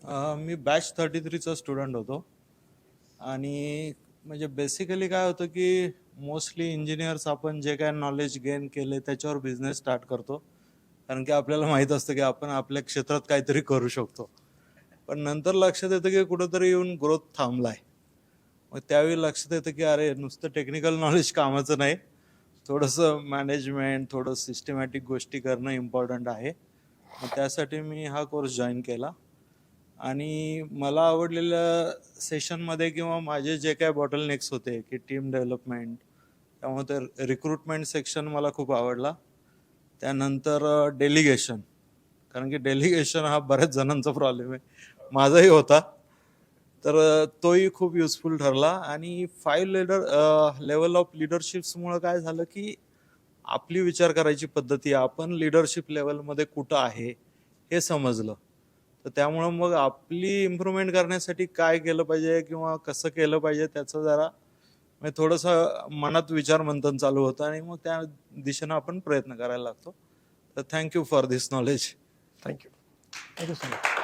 मी batch 33चा student होतो आणि म्हणजे बेसिकली काय होतं की मोस्टली इंजिनियर्स आपण जे काय नॉलेज गेन केले त्याच्यावर बिझनेस स्टार्ट करतो, कारण की आपल्याला माहीत असतं की आपण आपल्या क्षेत्रात काहीतरी करू शकतो. पण नंतर लक्षात येतं की कुठंतरी येऊन ग्रोथ थांबलाय. मग त्यावेळी लक्षात येतं की अरे नुसतं टेक्निकल नॉलेज कामाचं नाही, थोडंसं मॅनेजमेंट, थोडं सिस्टमॅटिक गोष्टी करणं इम्पॉर्टंट आहे. मग त्यासाठी मी हा कोर्स जॉईन केला आणि मला आवडलेल्या सेशनमध्ये किंवा माझे जे काय बॉटलनेक्स होते की टीम डेव्हलपमेंट, त्यामुळे ते रिक्रुटमेंट सेक्शन मला खूप आवडला. त्यानंतर डेलिगेशन, कारण की डेलिगेशन हा बऱ्याच जणांचा प्रॉब्लेम आहे, माझाही होता. तर तोही खूप युजफुल ठरला आणि 5 लेवल ऑफ लिडरशिप्समुळं काय झालं की आपली विचार करायची पद्धती, आपण लिडरशिप लेवलमध्ये कुठं आहे हे समजलं. तर त्यामुळं मग आपली इम्प्रूव्हमेंट करण्यासाठी काय केलं पाहिजे किंवा कसं केलं पाहिजे त्याचं जरा म्हणजे थोडंसं मनात विचार मंथन चालू होतं आणि मग त्या दिशेनं आपण प्रयत्न करायला लागतो. तर thank you for this knowledge. Thank you so much.